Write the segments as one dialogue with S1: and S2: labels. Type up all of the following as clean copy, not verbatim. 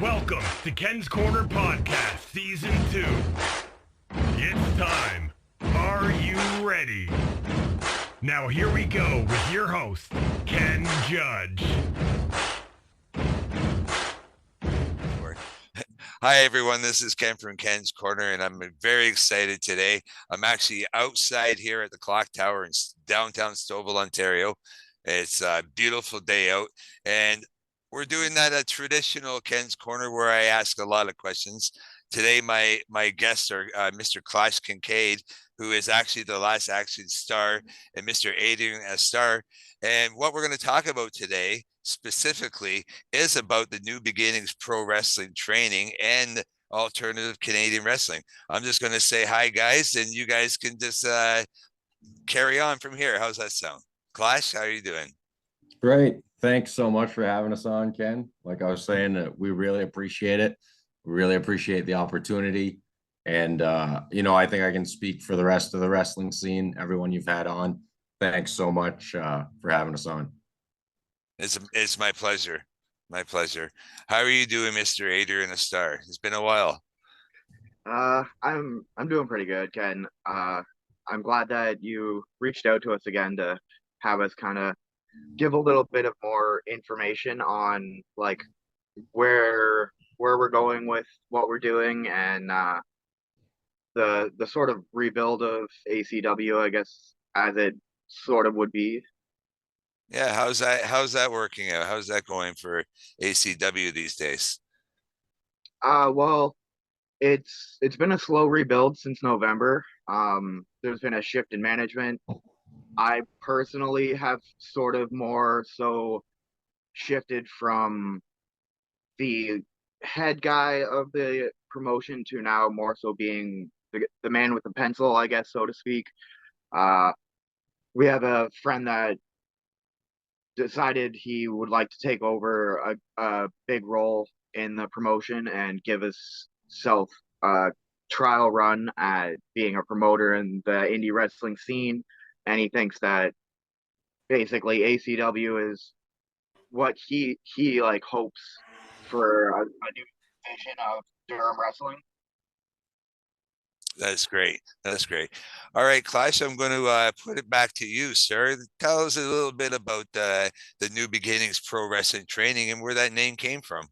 S1: Welcome to Ken's Corner Podcast, Season 2. It's time. Are you ready? Now here we go with your host, Ken Judge.
S2: Hi, everyone. This is Ken from Ken's Corner, and I'm very excited today. I'm actually outside here at the Clock Tower in downtown Stouffville, Ontario. It's a beautiful day out, and we're doing that a traditional Ken's Corner where I ask a lot of questions. Today, my guests are Mr. Clash Kincade, who is actually the last action star, and Mr. Adrian Astar. And what we're going to talk about today specifically is about the New Beginnings Pro Wrestling training and alternative Canadian wrestling. I'm just going to say hi, guys, and you guys can just carry on from here. How's that sound? Clash, how are you doing?
S3: Great. Thanks so much for having us on, Ken. Like I was saying, we really appreciate it. We really appreciate the opportunity. And, I think I can speak for the rest of the wrestling scene, everyone you've had on. Thanks so much for having us on.
S2: It's my pleasure. My pleasure. How are you doing, Mr. Adrian Astar? It's been a while.
S4: I'm doing pretty good, Ken. I'm glad that you reached out to us again to have us kind of give a little bit of more information on like where we're going with what we're doing and the sort of rebuild of ACW, I guess, as it sort of would be.
S2: Yeah, how's that working out? How's that going for ACW these days?
S4: Well, it's been a slow rebuild since November. There's been a shift in management. I personally have sort of more so shifted from the head guy of the promotion to now more so being the man with the pencil, I guess, so to speak. Uh, we have a friend that decided he would like to take over a big role in the promotion and give us self a trial run at being a promoter in the indie wrestling scene. And he thinks that basically ACW is what he like hopes for a new vision of Durham wrestling.
S2: That's great. That's great. All right, Clash, I'm going to put it back to you, sir. Tell us a little bit about the New Beginnings Pro Wrestling training and where that name came from.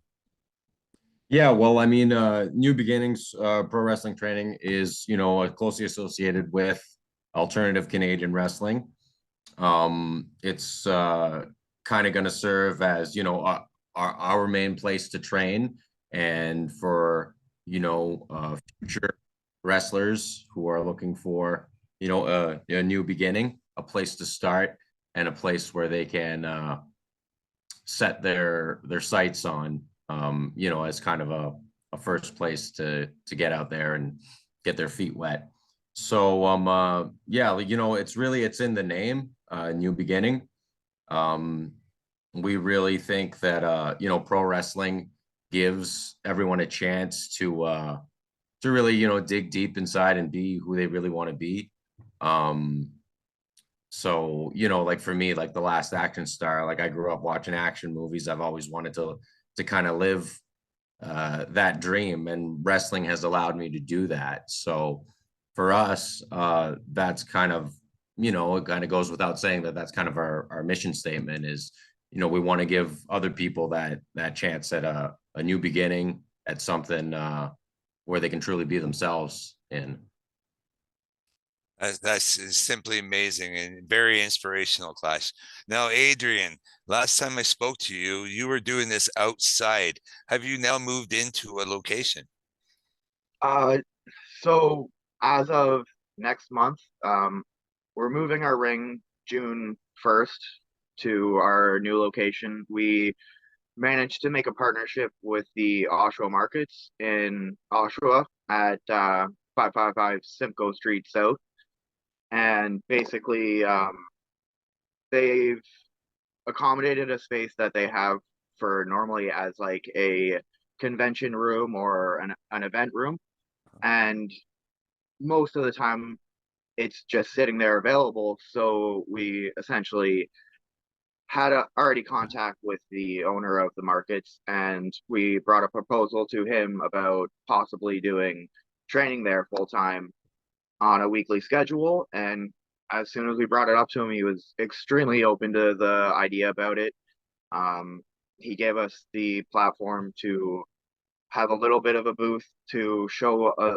S3: Yeah, well, New Beginnings Pro Wrestling Training is, closely associated with alternative Canadian wrestling. It's kind of going to serve as, our main place to train and for, future wrestlers who are looking for, a new beginning, a place to start, and a place where they can set their sights on, as kind of a first place to get out there and get their feet wet. So yeah, it's in the name, New Beginning. We really think that pro wrestling gives everyone a chance to really, dig deep inside and be who they really want to be. So, like for me, like the last action star, like I grew up watching action movies. I've always wanted to kind of live that dream, and wrestling has allowed me to do that. So for us, that's kind of, it kind of goes without saying that that's kind of our mission statement is, we want to give other people that chance at a new beginning, at something where they can truly be themselves in.
S2: That's simply amazing and very inspirational, Clash. Now, Adrian, last time I spoke to you, you were doing this outside. Have you now moved into a location?
S4: Uh, so as of next month, we're moving our ring June 1st to our new location. We managed to make a partnership with the Oshawa Markets in Oshawa at 555 Simcoe Street South. And basically, they've accommodated a space that they have for normally as like a convention room or an event room. And most of the time, it's just sitting there available. So we essentially had already contact with the owner of the markets, and we brought a proposal to him about possibly doing training there full time on a weekly schedule. And as soon as we brought it up to him, he was extremely open to the idea about it. Um, he gave us the platform to have a little bit of a booth to show a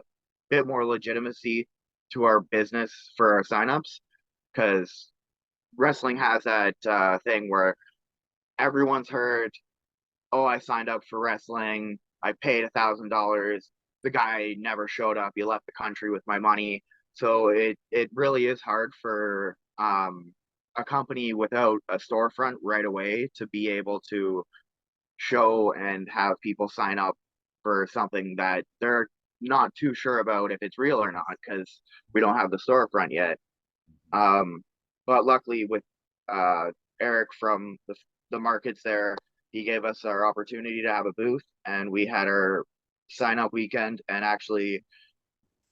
S4: bit more legitimacy to our business for our signups, because wrestling has that thing where everyone's heard, oh, I signed up for wrestling, I paid $1,000, the guy never showed up, he left the country with my money. So it really is hard for a company without a storefront right away to be able to show and have people sign up for something that they're not too sure about if it's real or not, because we don't have the storefront yet. Um, but luckily with uh, Eric from the markets there, he gave us our opportunity to have a booth, and we had our sign up weekend, and actually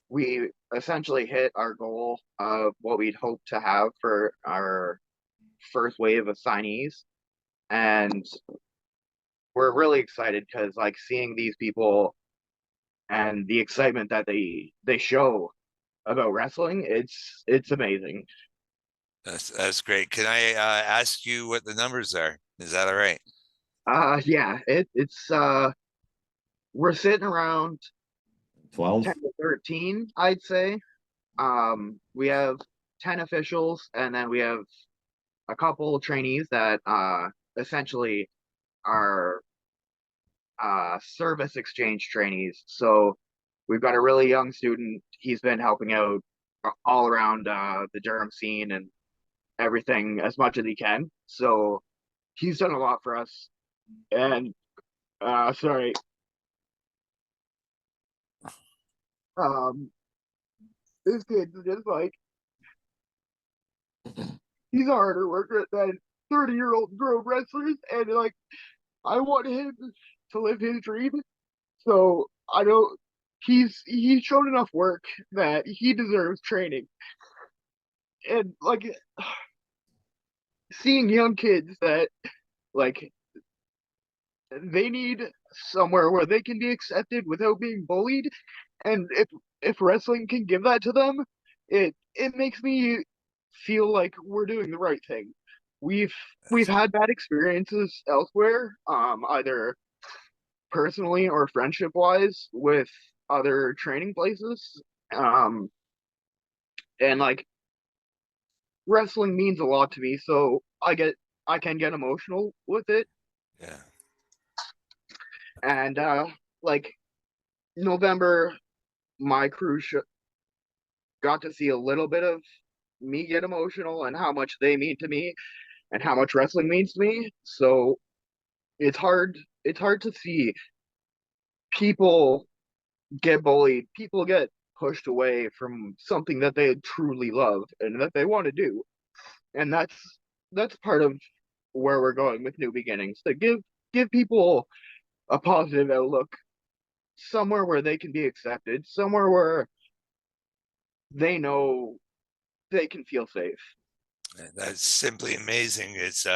S4: we essentially hit our goal of what we'd hoped to have for our first wave of signees. And we're really excited because like seeing these people and the excitement that they show about wrestling, it's amazing.
S2: That's great. Can I ask you what the numbers are? Is that all right?
S4: Yeah, it's we're sitting around
S3: 12.
S4: 10 to 13, I'd say. We have 10 officials, and then we have a couple trainees that essentially are service exchange trainees. So we've got a really young student. He's been helping out all around the Durham scene and everything as much as he can. So he's done a lot for us. And sorry, um, this kid's just like, he's a harder worker than 30-year-old pro wrestlers, and like I want him to live his dream. So I don't. He's shown enough work that he deserves training, and like seeing young kids that like they need somewhere where they can be accepted without being bullied, and if wrestling can give that to them, it makes me feel like we're doing the right thing. We've we've had bad experiences elsewhere, either personally or friendship wise with other training places. Um, and like wrestling means a lot to me, so I can get emotional with it.
S2: Yeah.
S4: And like November, my crew got to see a little bit of me get emotional and how much they mean to me and how much wrestling means to me. So it's hard to see people get bullied, people get pushed away from something that they truly love and that they want to do. And that's part of where we're going with New Beginnings, to give people a positive outlook, somewhere where they can be accepted, somewhere where they know they can feel safe.
S2: That's simply amazing. It's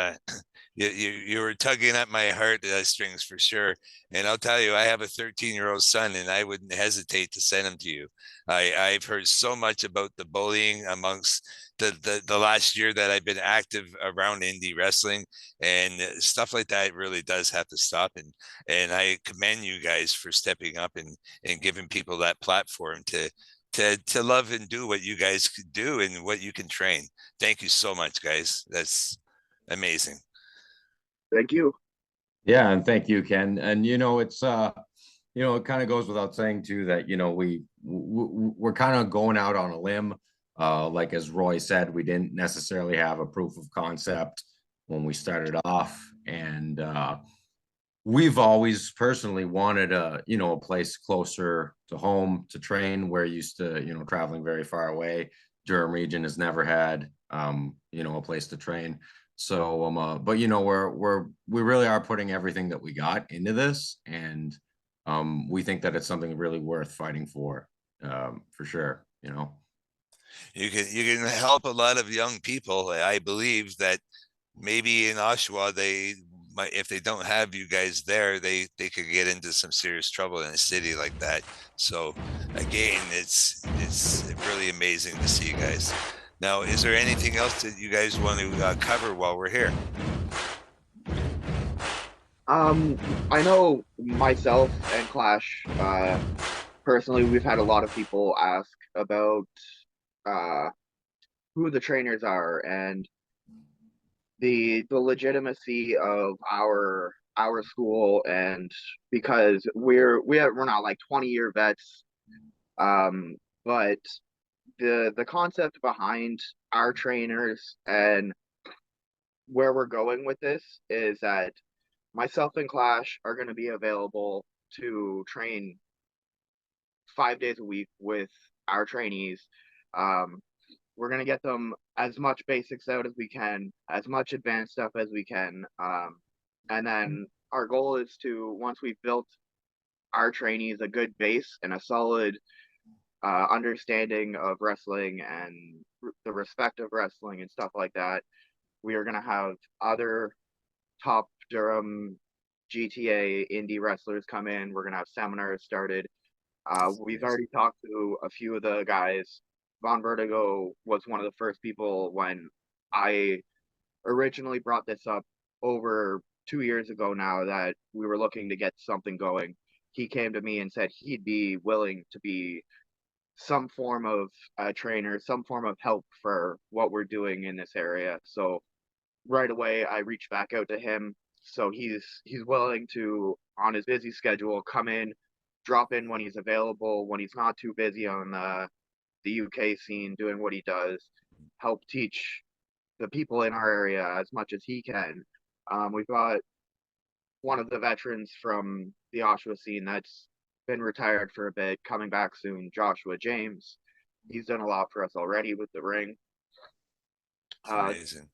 S2: you were tugging at my heart strings for sure. And I'll tell you, I have a 13-year-old son, and I wouldn't hesitate to send him to you. I've heard so much about the bullying amongst the last year that I've been active around indie wrestling, and stuff like that really does have to stop. And I commend you guys for stepping up and giving people that platform to love and do what you guys could do and what you can train. Thank you so much, guys. That's amazing.
S4: Thank you.
S3: Yeah, and thank you, Ken. And it's it kind of goes without saying too that we're kind of going out on a limb. Like as Roy said, we didn't necessarily have a proof of concept when we started off, and we've always personally wanted a place closer to home to train. We're used to traveling very far away. Durham region has never had a place to train. So but we really are putting everything that we got into this, and we think that it's something really worth fighting for sure.
S2: You can help a lot of young people. I believe that maybe in Oshawa, if they don't have you guys there, they could get into some serious trouble in a city like that. So again, it's really amazing to see you guys. Now, is there anything else that you guys want to cover while we're here?
S4: I know myself and Clash, personally, we've had a lot of people ask about uh, who the trainers are and the legitimacy of our school, and because we're not like 20-year vets, um, but the concept behind our trainers and where we're going with this is that myself and Clash are going to be available to train 5 days a week with our trainees. Um, we're going to get them as much basics out as we can, as much advanced stuff as we can. And then our goal is to, once we've built our trainees a good base and a solid understanding of wrestling and the respect of wrestling and stuff like that, we are going to have other top Durham GTA indie wrestlers come in. We're going to have seminars started. We've already talked to a few of the guys. Von Vertigo was one of the first people when I originally brought this up over 2 years ago now that we were looking to get something going. He came to me and said he'd be willing to be some form of trainer, some form of help for what we're doing in this area. So right away, I reached back out to him. So he's willing to, on his busy schedule, come in, drop in when he's available, when he's not too busy on the UK scene doing what he does, help teach the people in our area as much as he can. We've got one of the veterans from the Oshawa scene that's been retired for a bit, coming back soon, Joshua James. He's done a lot for us already with the ring.
S2: It's amazing.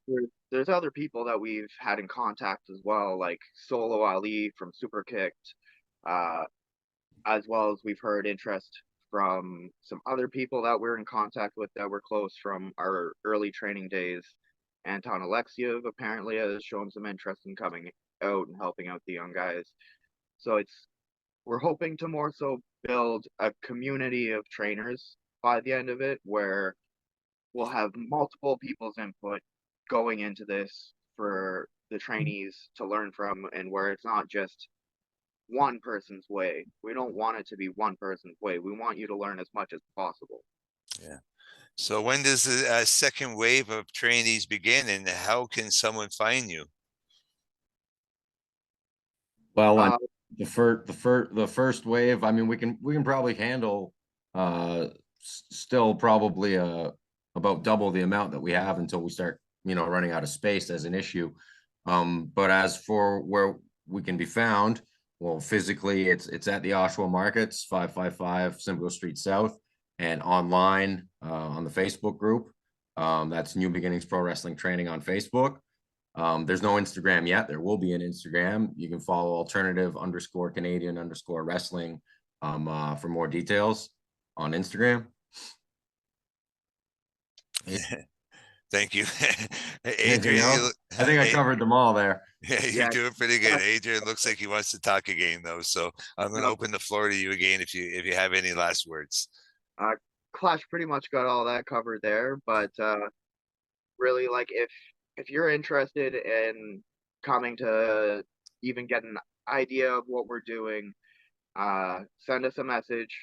S4: There's other people that we've had in contact as well, like Solo Ali from Super Kicked, uh, as well as we've heard interest from some other people that we're in contact with that were close from our early training days. Anton Alexiev apparently has shown some interest in coming out and helping out the young guys. So we're hoping to more so build a community of trainers by the end of it, where we'll have multiple people's input going into this for the trainees to learn from, and where it's not just one person's way. We don't want it to be one person's way. We want you to learn as much as possible.
S2: Yeah. So when does the second wave of trainees begin, and how can someone find you?
S3: Well, the first wave, I mean, we can probably handle still probably about double the amount that we have until we start, running out of space as an issue. But as for where we can be found, well, physically it's at the Oshawa Markets, 555 Simcoe Street South, and online on the Facebook group. That's New Beginnings Pro Wrestling Training on Facebook. There's no Instagram yet. There will be an Instagram. You can follow alternative_Canadian_wrestling for more details on Instagram.
S2: Thank you.
S3: Adrian, I think I covered them all there.
S2: Yeah, you're doing pretty good. Adrian looks like he wants to talk again though. So I'm going to open the floor to you again if you have any last words.
S4: Clash pretty much got all that covered there, but really, like, if you're interested in coming to even get an idea of what we're doing, send us a message.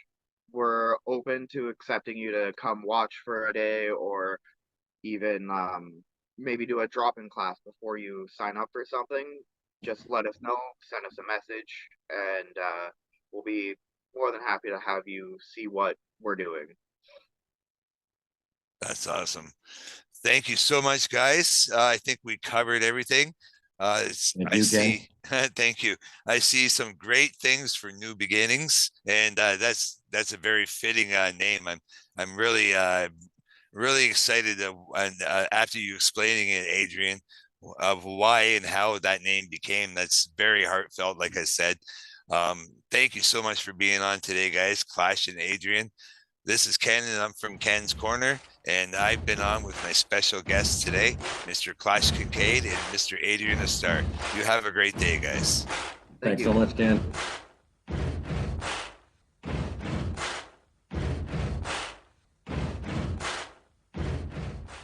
S4: We're open to accepting you to come watch for a day, or even maybe do a drop-in class before you sign up for something. Just let us know, send us a message, and we'll be more than happy to have you see what we're doing.
S2: That's awesome. Thank you so much, guys. I think we covered everything. Thank you. I see some great things for New Beginnings, and that's a very fitting name. I'm really excited after you explaining it, Adrian, of why and how that name became. That's very heartfelt, like I said. Thank you so much for being on today, guys, Clash and Adrian. This is Ken, and I'm from Ken's Corner, and I've been on with my special guests today, Mr. Clash Kincade and Mr. Adrian Astar. You have a great day, guys.
S3: Thanks so much, Ken.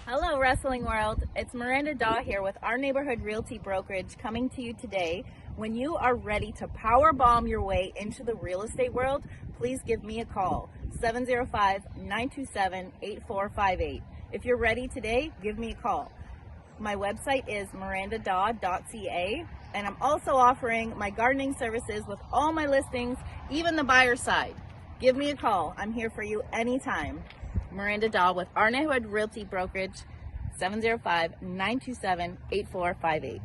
S5: Hello, Wrestling World. It's Miranda Daw here with Our Neighborhood Realty Brokerage coming to you today. When you are ready to power bomb your way into the real estate world, please give me a call, 705-927-8458. If you're ready today, give me a call. My website is mirandadaw.ca, and I'm also offering my gardening services with all my listings, even the buyer side. Give me a call. I'm here for you anytime. Miranda Daw with Our Neighborhood Realty Brokerage, 705-927-8458.